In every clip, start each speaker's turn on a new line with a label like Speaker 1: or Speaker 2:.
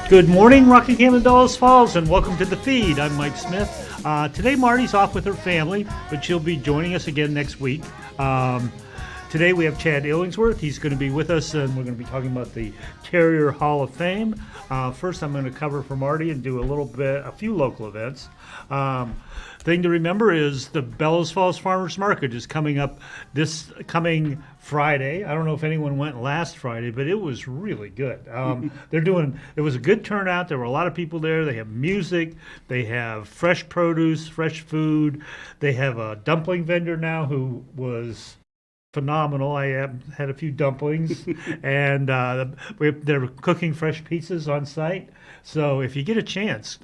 Speaker 1: Good morning, Rockingham and Dulles Falls, and welcome to The Feed. I'm Mike Smith. Today, Marty's off with her family, but she'll be joining us again next week. Today, we have Chad Illingworth. He's going to be with us, and we're going to be talking about the Terriers Hall of Fame. First, I'm going to cover for Marty and do a few local events. Thing to remember is the Bellows Falls Farmers Market is coming up this coming Friday. I don't know if anyone went last Friday, but it was really good. It was a good turnout. There were a lot of people there. They have music. They have fresh produce, fresh food. They have a dumpling vendor now who was phenomenal. I had a few dumplings, and they're cooking fresh pizzas on site. So if you get a chance,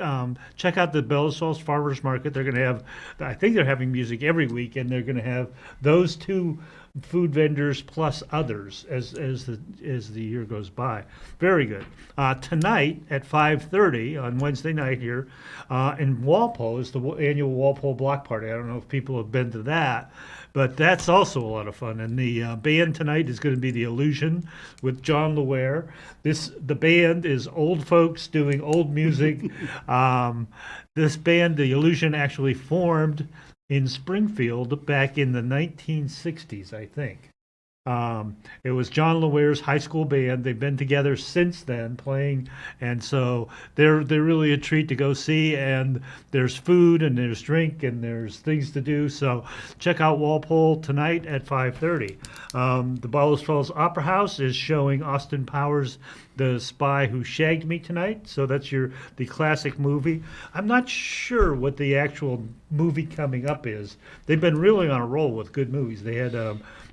Speaker 1: check out the Bellows Falls Farmers Market. They're going to have, I think they're having music every week, and they're going to have those two food vendors plus others as the year goes by. Very good. Tonight at 5:30 on Wednesday night here in Walpole is the annual Walpole Block Party. I don't know if people have been to that, but that's also a lot of fun. And the band tonight is going to be The Illusion with John Leware. The band is old folks doing old music. This band, The Illusion, actually formed in Springfield back in the 1960s, I think. It was John Leware's high school band. They've been together since then playing, and so they're really a treat to go see. And there's food and there's drink and there's things to do. So check out Walpole tonight at 5:30. The Bellows Falls Opera House is showing Austin Powers' The Spy Who Shagged Me tonight. So that's the classic movie. I'm not sure what the actual movie coming up is. They've been really on a roll with good movies. They had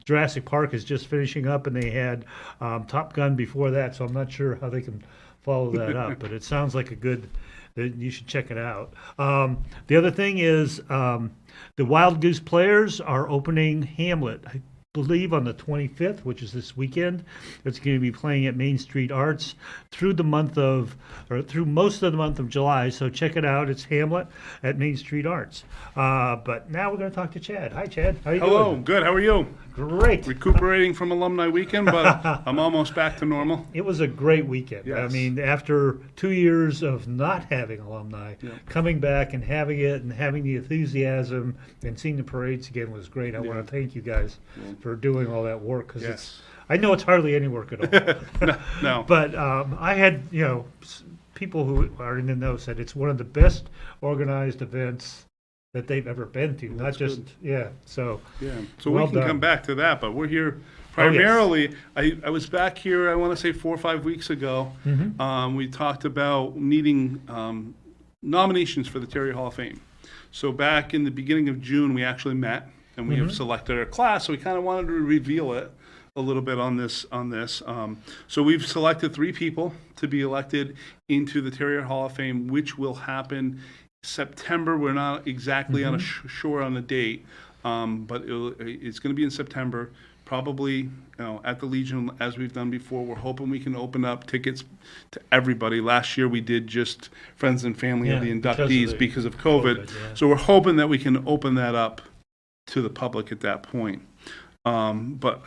Speaker 1: Jurassic Park is just finishing up, and they had Top Gun before that, so I'm not sure how they can follow that up, but it sounds like you should check it out. The other thing is the Wild Goose Players are opening Hamlet, I believe on the 25th, which is this weekend. It's going to be playing at Main Street Arts through most of the month of July, so check it out. It's Hamlet at Main Street Arts. But now we're going to talk to Chad. Hi, Chad. How you doing?
Speaker 2: Hello. Good. How are you?
Speaker 1: Great.
Speaker 2: Recuperating from alumni weekend, but I'm almost back to normal.
Speaker 1: It was a great weekend.
Speaker 2: Yes.
Speaker 1: I mean, after 2 years of not having alumni, coming back and having it and having the enthusiasm and seeing the parades again was great. I want to thank you guys for doing all that work, because I know it's hardly any work at all.
Speaker 2: No.
Speaker 1: But I had, people who are in the know said it's one of the best organized events that they've ever been to.
Speaker 2: That's
Speaker 1: not just,
Speaker 2: good.
Speaker 1: So
Speaker 2: we can come back to that, but we're here primarily. I was back here, I want to say 4 or 5 weeks ago. Mm-hmm. We talked about needing nominations for the Terriers Hall of Fame. So back in the beginning of June, we actually met, and we have selected our class, so we kind of wanted to reveal it a little bit on this. So we've selected 3 people to be elected into the Terriers Hall of Fame, which will happen September. We're not exactly sure on the date, but it's going to be in September, probably at the Legion, as we've done before. We're hoping we can open up tickets to everybody. Last year we did just friends and family of the inductees because of COVID. So we're hoping that we can open that up to the public at that point. But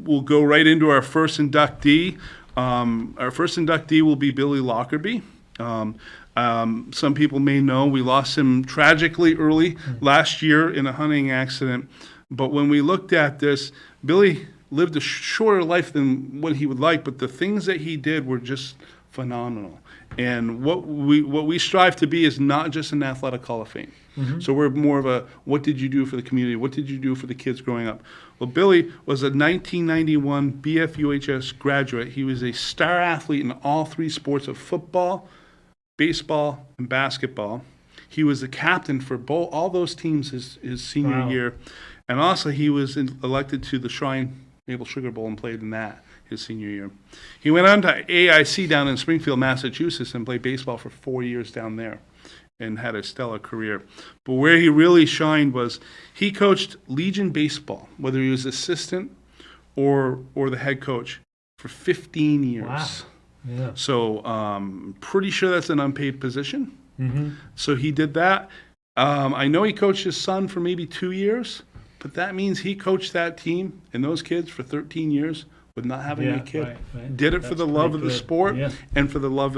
Speaker 2: we'll go right into our first inductee. Our first inductee will be Billy Lockerby. Some people may know we lost him tragically early last year in a hunting accident. But when we looked at this, Billy lived a shorter life than what he would like, but the things that he did were just phenomenal. And what we strive to be is not just an athletic Hall of Fame. So we're more of a, what did you do for the community? What did you do for the kids growing up? Well, Billy was a 1991 BFUHS graduate. He was a star athlete in all 3 sports of football, baseball, and basketball. He was the captain for all those teams his senior year. And also he was elected to the Shrine Maple Sugar Bowl and played in that his senior year. He went on to AIC down in Springfield, Massachusetts, and played baseball for 4 years down there and had a stellar career. But where he really shined was he coached Legion baseball, whether he was assistant or the head coach, for 15 years. Wow. Yeah. So pretty sure that's an unpaid position. So he did that. I know he coached his son for maybe 2 years, but that means he coached that team and those kids for 13 years with not having a kid.
Speaker 1: Right.
Speaker 2: Did it for the love of the sport and for the love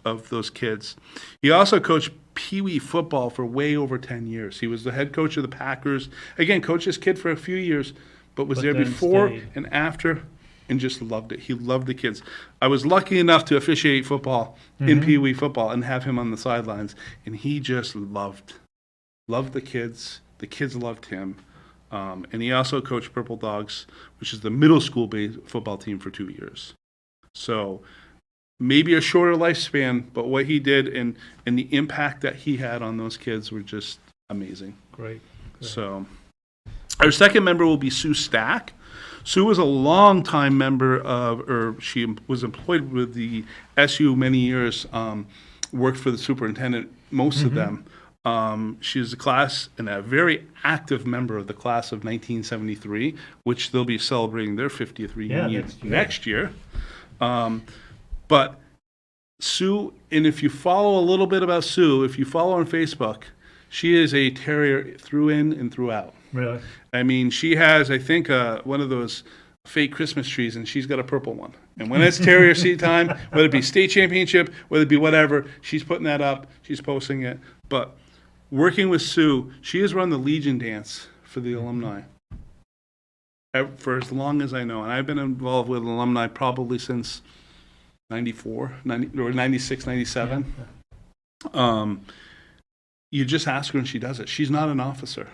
Speaker 2: of those kids. He also coached Pee Wee football for way over 10 years. He was the head coach of the Packers. Again, coached his kid for a few years, but was there before and after, and just loved it. He loved the kids. I was lucky enough to officiate football in Pee Wee football and have him on the sidelines, and he just loved the kids. The kids loved him. And he also coached Purple Dogs, which is the middle school-based football team, for 2 years. So maybe a shorter lifespan, but what he did and the impact that he had on those kids were just amazing.
Speaker 1: Great.
Speaker 2: So our second member will be Sue Stack. Sue was a long-time member she was employed with the SU many years, worked for the superintendent, most of them. She was a class and a very active member of the class of 1973, which they'll be celebrating their 50th reunion next year. But Sue, and if you follow a little bit about Sue, if you follow her on Facebook, she is a terrier through in and throughout.
Speaker 1: Really?
Speaker 2: I mean, she has, I think, one of those fake Christmas trees, and she's got a purple one. And when it's terrier seat time, whether it be state championship, whether it be whatever, she's putting that up, she's posting it. But working with Sue, she has run the Legion dance for the alumni for as long as I know. And I've been involved with alumni probably since 94, 90, or 96, 97. You just ask her and she does it. She's not an officer.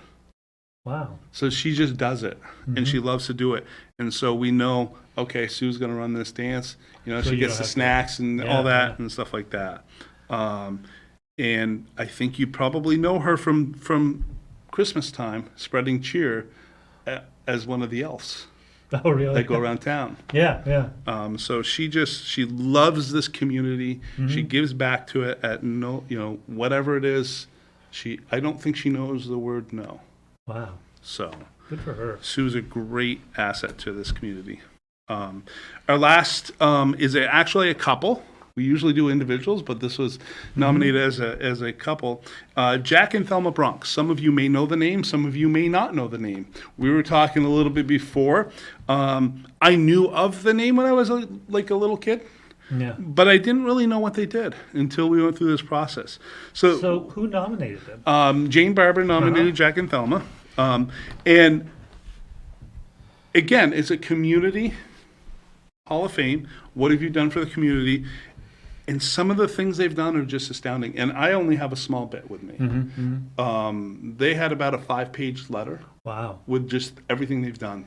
Speaker 1: Wow.
Speaker 2: So she just does it, and she loves to do it. And so we know, okay, Sue's going to run this dance. You know, so she gets the snacks and all that and stuff like that. And I think you probably know her from Christmas time, spreading cheer as one of the elves.
Speaker 1: Oh, really?
Speaker 2: That go around town.
Speaker 1: Yeah.
Speaker 2: So she loves this community. She gives back to it at whatever it is. I don't think she knows the word no.
Speaker 1: Wow.
Speaker 2: So
Speaker 1: good for her.
Speaker 2: Sue's a great asset to this community. Our last is actually a couple. We usually do individuals, but this was nominated as a couple. Jack and Thelma Bronx. Some of you may know the name. Some of you may not know the name. We were talking a little bit before. I knew of the name when I was a little kid.
Speaker 1: Yeah.
Speaker 2: But I didn't really know what they did until we went through this process.
Speaker 1: So who nominated them?
Speaker 2: Jane Barber nominated Jack and Thelma. And again, it's a community Hall of Fame. What have you done for the community? And some of the things they've done are just astounding. And I only have a small bit with me. They had about a 5-page letter.
Speaker 1: Wow.
Speaker 2: With just everything they've done,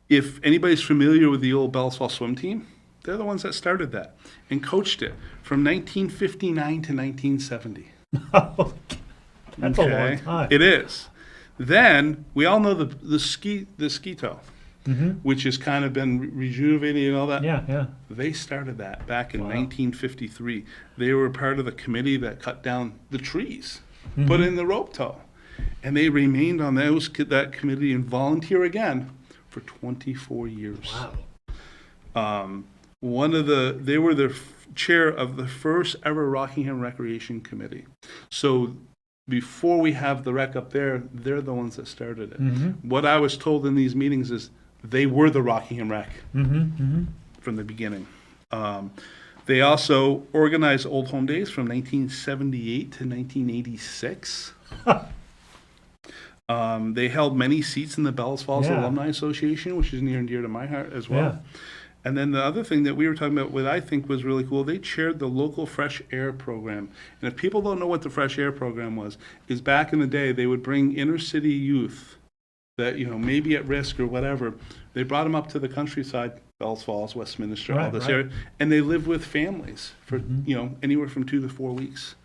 Speaker 2: If anybody's familiar with the old Bells Falls swim team, they're the ones that started that and coached it from 1959 to 1970.
Speaker 1: That's a long time.
Speaker 2: It is. Then we all know the Skeeto, which has kind of been rejuvenated and all that.
Speaker 1: Yeah.
Speaker 2: They started that back in 1953. They were part of the committee that cut down the trees, put in the rope tow, and they remained on that committee and volunteer again for 24 years.
Speaker 1: Wow.
Speaker 2: They were the chair of the first ever Rockingham Recreation Committee. So before we have the rec up there, they're the ones that started it. What I was told in these meetings is they were the Rockingham Rec from the beginning. They also organized Old Home Days from 1978 to 1986. They held many seats in the Bells Falls Alumni Association, which is near and dear to my heart as well.
Speaker 1: Yeah.
Speaker 2: And then the other thing that we were talking about, what I think was really cool, they chaired the local Fresh Air program. And if people don't know what the Fresh Air program was, is back in the day, they would bring inner city youth that, maybe at risk or whatever. They brought them up to the countryside, Bells Falls, Westminster, all this area, and they lived with families for, anywhere from 2 to 4 weeks.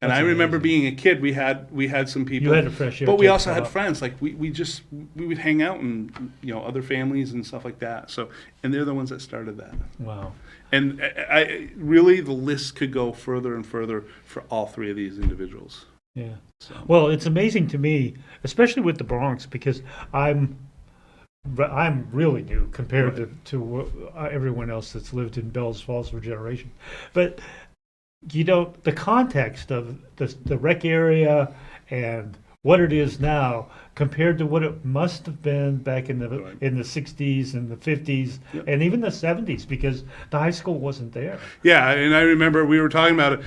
Speaker 2: And I remember being a kid, we had some people.
Speaker 1: You had a Fresh Air,
Speaker 2: but we also had friends. Like we would hang out and other families and stuff like that. So, and they're the ones that started that.
Speaker 1: Wow.
Speaker 2: And I really, the list could go further and further for all three of these individuals.
Speaker 1: Yeah. So. Well, it's amazing to me, especially with the Bronx, because I'm really new compared to everyone else that's lived in Bells Falls for generations. But the context of the rec area and what it is now compared to what it must have been back in the
Speaker 2: Right.
Speaker 1: in the 60s and the 50s
Speaker 2: Yep.
Speaker 1: and even the 70s, because the high school wasn't there.
Speaker 2: Yeah, and I remember we were talking about it.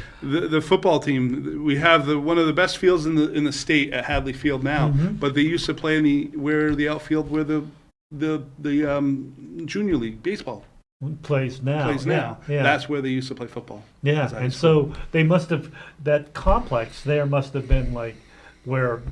Speaker 2: The football team. We have one of the best fields in the state at Hadley Field now. But they used to play where the outfield where the junior league baseball
Speaker 1: Plays now.
Speaker 2: plays now.
Speaker 1: Yeah.
Speaker 2: That's where they used to play football.
Speaker 1: Yeah,
Speaker 2: As high
Speaker 1: and
Speaker 2: school.
Speaker 1: so they must have, that complex there must have been like where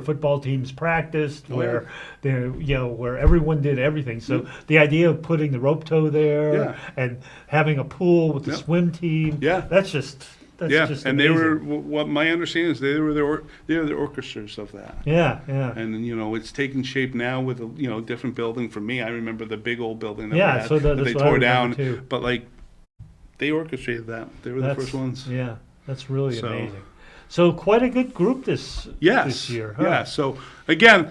Speaker 1: football teams practiced,
Speaker 2: Oh,
Speaker 1: where there, where everyone did everything. So the idea of putting the rope tow there
Speaker 2: Yeah.
Speaker 1: and having a pool with the
Speaker 2: Yep.
Speaker 1: swim team,
Speaker 2: Yeah.
Speaker 1: that's just
Speaker 2: and
Speaker 1: amazing.
Speaker 2: they were. What my understanding is, they were the orchestras of that.
Speaker 1: Yeah.
Speaker 2: And it's taking shape now with a different building. For me, I remember the big old building that
Speaker 1: Yeah,
Speaker 2: we had
Speaker 1: so
Speaker 2: that
Speaker 1: that's
Speaker 2: they
Speaker 1: what I
Speaker 2: tore
Speaker 1: remember
Speaker 2: down.
Speaker 1: too.
Speaker 2: But like, they orchestrated that. They were the first ones.
Speaker 1: Yeah, that's really
Speaker 2: So-
Speaker 1: amazing. So quite a good group this year, huh?
Speaker 2: Yeah. So again,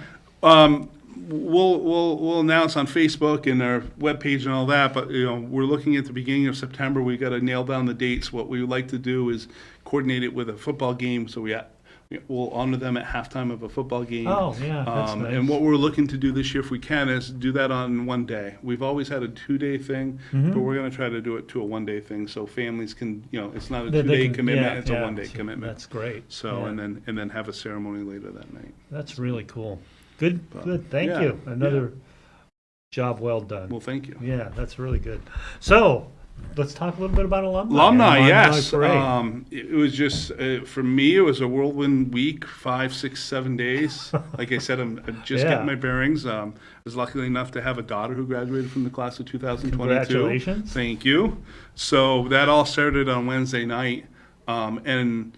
Speaker 2: we'll announce on Facebook and our webpage and all that. But we're looking at the beginning of September. We got to nail down the dates. What we would like to do is coordinate it with a football game. So we'll honor them at halftime of a football game.
Speaker 1: Oh, yeah, that's nice.
Speaker 2: And what we're looking to do this year, if we can, is do that on one day. We've always had a 2-day thing,
Speaker 1: Mm-hmm.
Speaker 2: but we're going to try to do it to a 1-day thing, so families can, it's not a
Speaker 1: They
Speaker 2: 2-day
Speaker 1: can-
Speaker 2: commitment,
Speaker 1: yeah,
Speaker 2: it's a
Speaker 1: yeah,
Speaker 2: 1-day commitment.
Speaker 1: That's great.
Speaker 2: So,
Speaker 1: Yeah.
Speaker 2: and then have a ceremony later that night.
Speaker 1: That's really cool. Good. Thank
Speaker 2: yeah,
Speaker 1: you. Another job well done.
Speaker 2: Well, thank you.
Speaker 1: Yeah, that's really good. So, let's talk a little bit about alumni.
Speaker 2: Alumni, yes.
Speaker 1: Parade.
Speaker 2: It was just, for me, it was a whirlwind week, 5, 6, 7 days. Like I said, I just
Speaker 1: Yeah.
Speaker 2: getting my bearings. I was lucky enough to have a daughter who graduated from the class of 2022.
Speaker 1: Congratulations.
Speaker 2: Thank you. So that all started on Wednesday night. And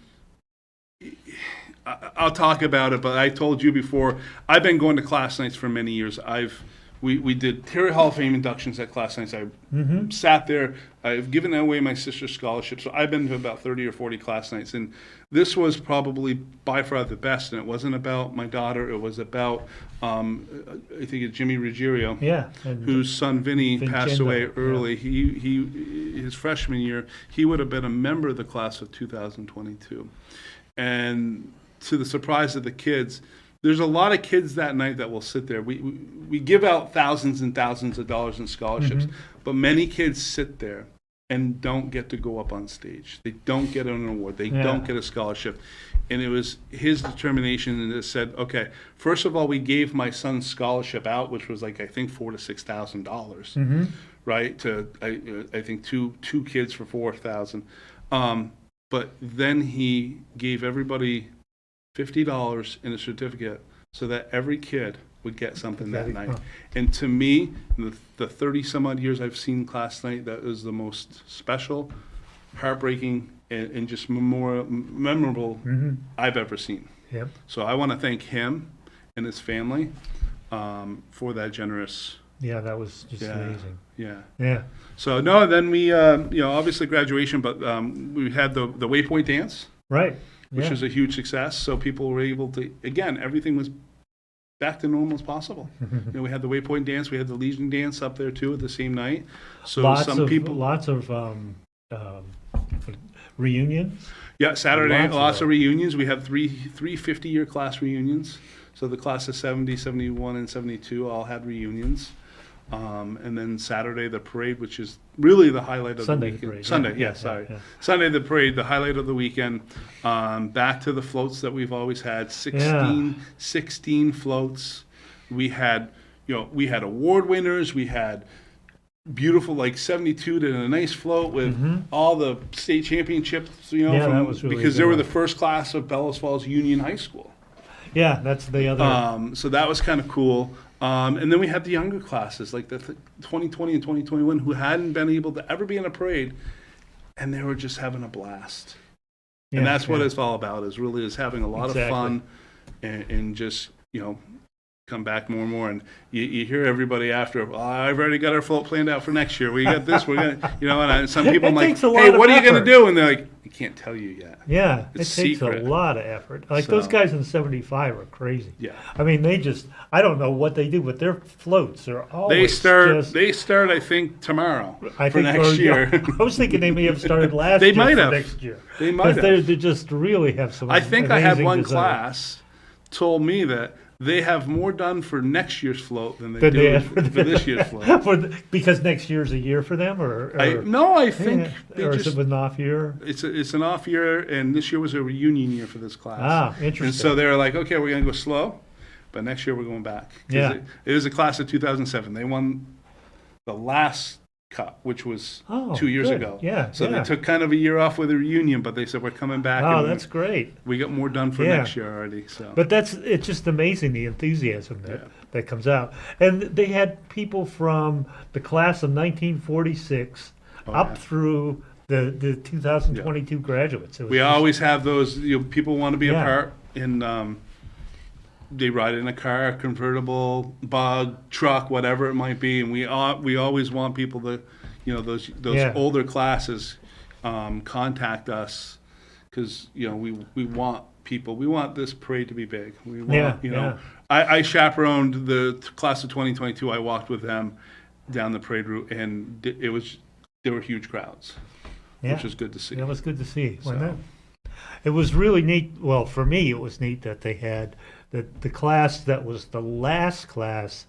Speaker 2: I'll talk about it, but I told you before, I've been going to class nights for many years. We did Terriers Hall of Fame inductions at class nights. I sat there. I've given away my sister's scholarship, so I've been to about 30 or 40 class nights. And this was probably by far the best. And it wasn't about my daughter. It was about, I think it's Jimmy Ruggiero,
Speaker 1: Yeah. And
Speaker 2: whose son Vinny passed
Speaker 1: Vincenzo,
Speaker 2: away
Speaker 1: yeah.
Speaker 2: early. His freshman year, he would have been a member of the class of 2022. And to the surprise of the kids, there's a lot of kids that night that will sit there. We give out thousands and thousands of dollars in scholarships, but many kids sit there and don't get to go up on stage. They don't get an award. They
Speaker 1: Yeah.
Speaker 2: don't get a scholarship. And it was his determination that said, okay, first of all, we gave my son's scholarship out, which was like, I think, $4,000 to $6,000, right? To, I think two kids for $4,000. But then he gave everybody $50 in a certificate so that every kid would get something that night.
Speaker 1: Huh.
Speaker 2: And to me, the 30 some odd years I've seen class night, that was the most special, heartbreaking, and just memorable I've ever seen.
Speaker 1: Yep.
Speaker 2: So I want to thank him and his family for that generous.
Speaker 1: Yeah, that was just amazing.
Speaker 2: Yeah.
Speaker 1: Yeah.
Speaker 2: So no, then we, obviously graduation, but we had the Waypoint dance,
Speaker 1: Right.
Speaker 2: which
Speaker 1: yeah.
Speaker 2: was a huge success. So people were able to, again, everything was back to normal as possible. We had the Waypoint dance, we had the Legion dance up there too at the same night. So
Speaker 1: lots
Speaker 2: some
Speaker 1: of
Speaker 2: people,
Speaker 1: reunions.
Speaker 2: yeah, Saturday night,
Speaker 1: lots of
Speaker 2: lots
Speaker 1: them.
Speaker 2: of reunions. We had three 50-year class reunions. So the class of 70, 71, and 72 all had reunions. And then Saturday, the parade, which is really the highlight of
Speaker 1: Sunday
Speaker 2: the weekend.
Speaker 1: parade,
Speaker 2: Sunday,
Speaker 1: yeah,
Speaker 2: sorry.
Speaker 1: yeah.
Speaker 2: Sunday, the parade, the highlight of the weekend. Back to the floats that we've always had, 16 floats. We had, we had award winners. We had beautiful, like 72 did a nice float with all the state championships,
Speaker 1: Yeah, that was really
Speaker 2: because they were
Speaker 1: good.
Speaker 2: the first class of Bellows Falls Union High School.
Speaker 1: Yeah, that's the other.
Speaker 2: So that was kind of cool. And then we had the younger classes, like the 2020 and 2021, who hadn't been able to ever be in a parade, and they were just having a blast. And that's what it's all about, is having a lot of fun and just, come back more and more. And you hear everybody after, I've already got our float planned out for next year. We got this, we're going to, and some people
Speaker 1: It
Speaker 2: I'm like,
Speaker 1: takes a lot
Speaker 2: hey,
Speaker 1: of
Speaker 2: what are you going to
Speaker 1: effort.
Speaker 2: do? And they're like, I can't tell you yet.
Speaker 1: Yeah, it
Speaker 2: It's
Speaker 1: takes
Speaker 2: secret.
Speaker 1: a lot of effort. Like those
Speaker 2: So-
Speaker 1: guys in 75 are crazy.
Speaker 2: Yeah.
Speaker 1: I mean, I don't know what they do, but their floats are
Speaker 2: They
Speaker 1: always
Speaker 2: start,
Speaker 1: just,
Speaker 2: I think, tomorrow
Speaker 1: I
Speaker 2: for
Speaker 1: think,
Speaker 2: next year.
Speaker 1: I was thinking they may have started last
Speaker 2: They
Speaker 1: year
Speaker 2: might
Speaker 1: for
Speaker 2: have.
Speaker 1: next year.
Speaker 2: They might
Speaker 1: Because
Speaker 2: have.
Speaker 1: they just really have some
Speaker 2: I think I had
Speaker 1: amazing
Speaker 2: one
Speaker 1: design.
Speaker 2: class told me that they have more done for next year's float than they do for this year's float.
Speaker 1: Because next year's a year for them,
Speaker 2: I think
Speaker 1: or is it an off year?
Speaker 2: It's an off year, and this year was a reunion year for this class.
Speaker 1: Ah, interesting.
Speaker 2: And so they're like, okay, we're going to go slow, but next year we're going back.
Speaker 1: Yeah.
Speaker 2: It was a class of 2007. They won the last cup, which was 2 years
Speaker 1: good.
Speaker 2: ago.
Speaker 1: Yeah.
Speaker 2: So they took kind of a year off with a reunion, but they said we're coming back.
Speaker 1: Oh, that's great.
Speaker 2: We got more done for next year already. So,
Speaker 1: but it's just amazing the enthusiasm that comes out. And they had people from the class of 1946 through the 2022 graduates.
Speaker 2: We always have those. People want to be a part in. They ride in a car, convertible, bug, truck, whatever it might be, and we always want people to, those older classes, contact us, because we want people. We want this parade to be big. We want I chaperoned the class of 2022. I walked with them down the parade route, and there were huge crowds, which was good to see.
Speaker 1: It was good to see. It was really neat. Well, for me, it was neat that they had the class that was the last class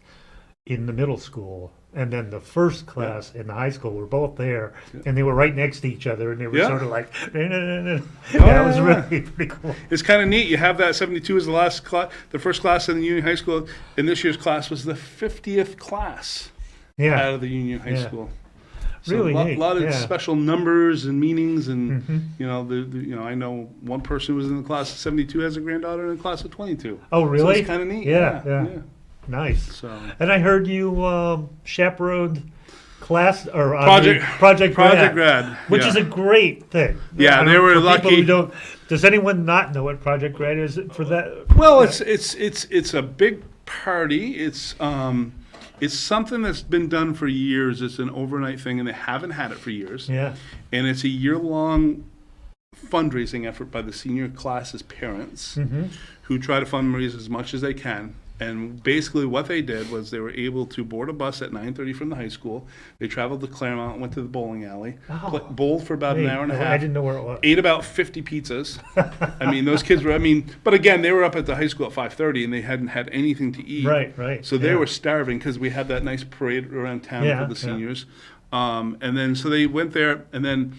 Speaker 1: in the middle school, and then the first class in the high school were both there, and they were right next to each other, and they were sort of like, it was really pretty cool.
Speaker 2: It's kind of neat. You have that 72 as the last class, the first class in the Union High School, and this year's class was the 50th class out of the Union High School. So
Speaker 1: really
Speaker 2: a
Speaker 1: neat.
Speaker 2: lot of special numbers and meanings, and I know one person who was in the class of 72 has a granddaughter in the class of 22.
Speaker 1: Oh, really?
Speaker 2: So it's kind of neat.
Speaker 1: Yeah. Nice. So. And I heard you chaperoned class or Project Grad, which is a great thing.
Speaker 2: Yeah, they were lucky.
Speaker 1: Does anyone not know what Project Grad is for that?
Speaker 2: Well, it's a big party. It's something that's been done for years. It's an overnight thing, and they haven't had it for years.
Speaker 1: Yeah.
Speaker 2: And it's a year-long fundraising effort by the senior class's parents, who try to fundraise as much as they can. And basically what they did was they were able to board a bus at 9:30 from the high school. They traveled to Claremont, went to the bowling alley, bowled for about an hour and a half.
Speaker 1: I didn't know where it was.
Speaker 2: Ate about 50 pizzas. I mean, those kids were, but again, they were up at the high school at 5:30 and they hadn't had anything to eat.
Speaker 1: Right.
Speaker 2: So they were starving because we had that nice parade around town for the seniors. And then, so they went there, and then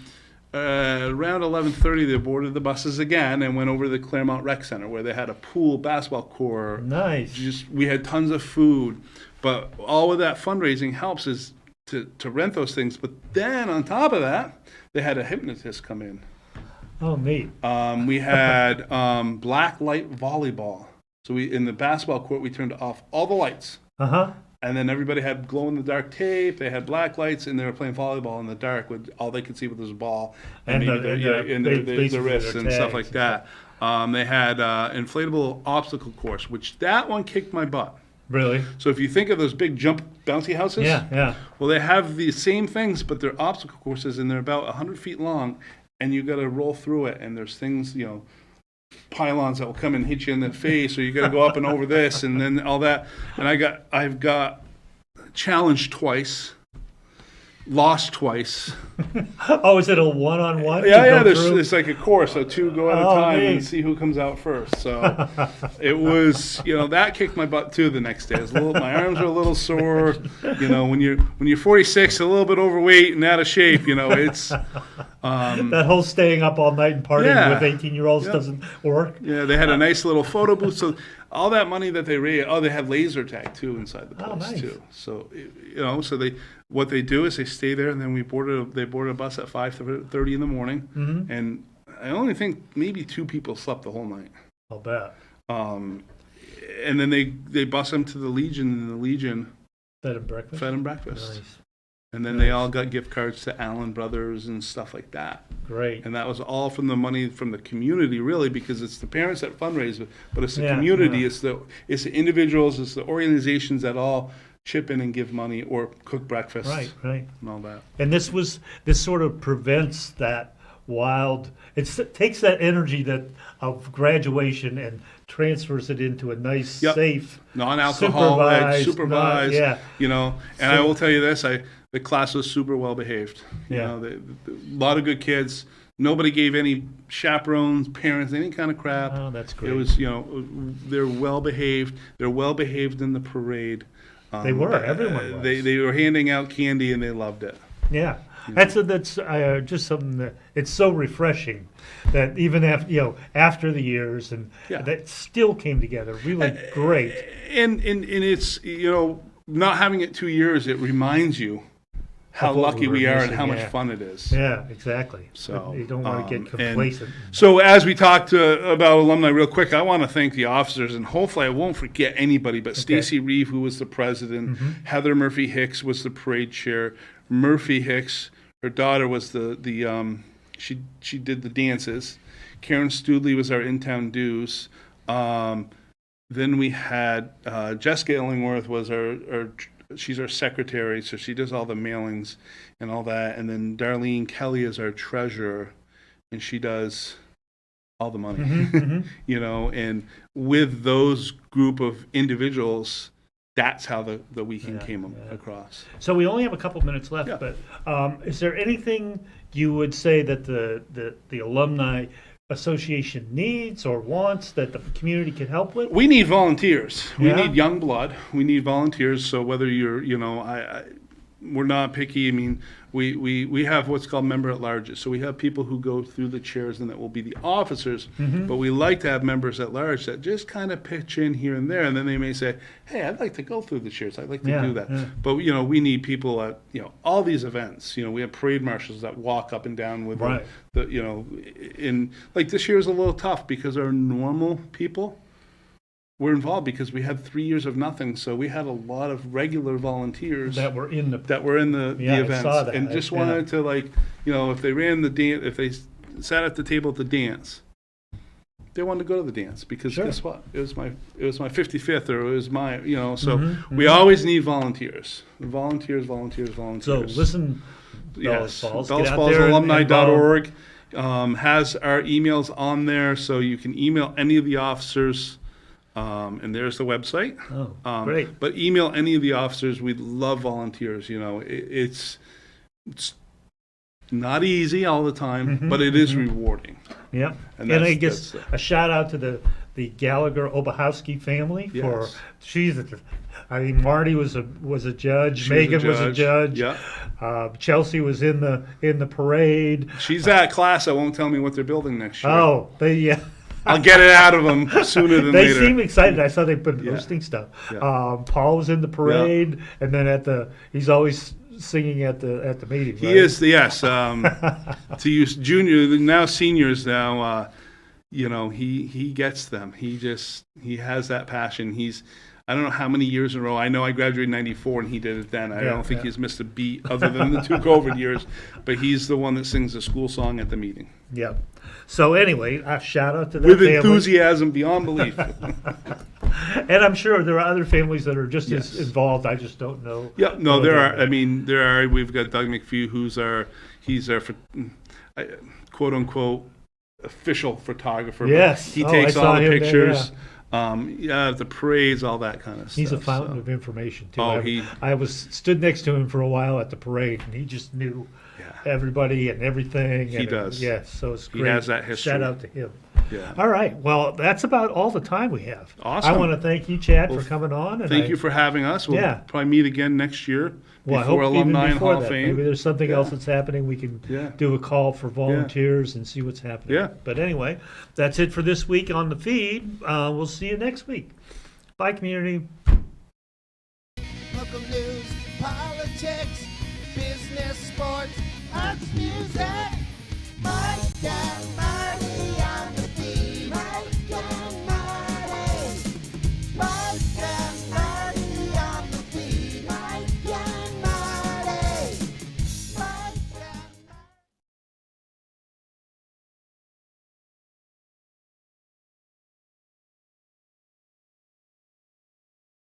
Speaker 2: around 11:30, they boarded the buses again and went over to the Claremont Rec Center, where they had a pool, basketball court.
Speaker 1: Nice.
Speaker 2: We had tons of food, but all of that fundraising helps is to rent those things. But then on top of that, they had a hypnotist come in.
Speaker 1: Oh, neat.
Speaker 2: We had black light volleyball. So in the basketball court, we turned off all the lights. And then everybody had glow-in-the-dark tape. They had black lights, and they were playing volleyball in the dark with all they could see was a ball and the wrists and stuff like that. They had inflatable obstacle course, which that one kicked my butt.
Speaker 1: Really?
Speaker 2: So if you think of those big jump bouncy houses, well, they have the same things, but they're obstacle courses, and they're about 100 feet long, and you got to roll through it, and there's things, pylons that will come and hit you in the face, or you got to go up and over this, and then all that. And I've got challenged twice, lost twice.
Speaker 1: Oh, is it a one-on-one?
Speaker 2: Yeah. It's like a course, so two go at a time and see who comes out first. So it was, that kicked my butt too. The next day, my arms are a little sore. When you're 46, a little bit overweight and out of shape, it's.
Speaker 1: That whole staying up all night and partying with 18-year-olds doesn't work.
Speaker 2: Yeah, they had a nice little photo booth. So all that money that they raised, they had laser tag too inside the place too. So what they do is they stay there, and then they boarded a bus at 5:30 in the morning, and I only think maybe 2 people slept the whole night.
Speaker 1: I'll bet.
Speaker 2: And then they bus them to the Legion, and the Legion
Speaker 1: fed them breakfast.
Speaker 2: Nice. And then they all got gift cards to Allen Brothers and stuff like that.
Speaker 1: Great.
Speaker 2: And that was all from the money from the community, really, because it's the parents that fundraise, but it's the community, it's the individuals, it's the organizations that all chip in and give money or cook breakfast.
Speaker 1: Right.
Speaker 2: And all that.
Speaker 1: And this sort of prevents that wild. It takes that energy of graduation and transfers it into a nice, safe,
Speaker 2: non-alcoholic, supervised. And I will tell you this: the class was super well behaved. A lot of good kids. Nobody gave any chaperones, parents, any kind of crap.
Speaker 1: Oh, that's great.
Speaker 2: It was, they're well behaved. They're well behaved in the parade.
Speaker 1: They were. Everyone was.
Speaker 2: They were handing out candy and they loved it.
Speaker 1: Yeah. That's just something that it's so refreshing that even after the years and that still came together really great.
Speaker 2: And it's not having it 2 years, it reminds you how lucky we are and how much fun it is.
Speaker 1: Yeah, exactly.
Speaker 2: So
Speaker 1: you don't want to get complacent.
Speaker 2: So as we talked about alumni real quick, I want to thank the officers, and hopefully I won't forget anybody, but Stacy Reeve, who was the president, Heather Murphy Hicks was the parade chair, Murphy Hicks, her daughter was she did the dances, Karen Studley was our in-town dues, then we had Jessica Illingworth was she's our secretary, so she does all the mailings and all that. And then Darlene Kelly is our treasurer, and she does all the money. And with those group of individuals, that's how the weekend came across.
Speaker 1: So we only have a couple minutes left, but is there anything you would say that the alumni association needs or wants that the community can help with?
Speaker 2: We need volunteers. We need young blood. We need volunteers. So whether you're, we're not picky. I mean, we have what's called member at large. So we have people who go through the chairs, and that will be the officers. But we like to have members at large that just kind of pitch in here and there, and then they may say, "Hey, I'd like to go through the chairs. I'd like to do that." Yeah. But we need people at all these events. We have parade marshals that walk up and down with in like this year is a little tough because our normal people were involved because we had 3 years of nothing, so we had a lot of regular volunteers
Speaker 1: that were in the
Speaker 2: events,
Speaker 1: I saw that.
Speaker 2: and just wanted to if they ran the dance, if they sat at the table at the dance, they wanted to go to the dance because guess what? It was my 55th, or it was my so we always need volunteers. So
Speaker 1: listen, Bellows Falls,
Speaker 2: BellowsFallsAlumni.org has our emails on there, so you can email any of the officers. And there's the website.
Speaker 1: Oh, great.
Speaker 2: But email any of the officers. We'd love volunteers. It's not easy all the time, but it is rewarding.
Speaker 1: Yeah. And I guess a shout out to the Gallagher Obahowski family for Marty was a judge. Megan was a judge. Yeah. Chelsea was in the parade.
Speaker 2: She's at class. I won't tell me what they're building next year.
Speaker 1: Oh,
Speaker 2: I'll get it out of them sooner than later.
Speaker 1: They seem excited. I saw they've been posting stuff. Yeah. Paul was in the parade, and then he's always singing at the meeting.
Speaker 2: He is, yes. To use now seniors now, he gets them. He has that passion. I don't know how many years in a row. I know I graduated in '94 and he did it then. I don't think he's missed a beat other than the 2 COVID years. But he's the one that sings the school song at the meeting.
Speaker 1: Yeah. So anyway, a shout out to that
Speaker 2: with
Speaker 1: family.
Speaker 2: Enthusiasm beyond belief.
Speaker 1: And I'm sure there are other families that are just as involved. I just don't know.
Speaker 2: Yeah, no, there are. I mean, there are. We've got Doug McPhee, he's our quote unquote official photographer.
Speaker 1: Yes,
Speaker 2: he takes all the pictures. The parades, all that kind of stuff.
Speaker 1: He's a fountain of information too.
Speaker 2: Oh,
Speaker 1: I stood next to him for a while at the parade, and he just knew everybody and everything.
Speaker 2: He does.
Speaker 1: Yes, so it's great.
Speaker 2: He has that history.
Speaker 1: Shout out to him.
Speaker 2: Yeah.
Speaker 1: All right. Well, that's about all the time we have.
Speaker 2: Awesome.
Speaker 1: I want to thank you, Chad, for coming on. And
Speaker 2: thank you for having us. We'll probably meet again next year before Alumni and Hall of Fame.
Speaker 1: Maybe there's something else that's happening. We can do a call for volunteers and see what's happening.
Speaker 2: Yeah.
Speaker 1: But anyway, that's it for this week on the feed. We'll see you next week. Bye, community.
Speaker 3: Local news, politics, business, sports, arts, music. My dad.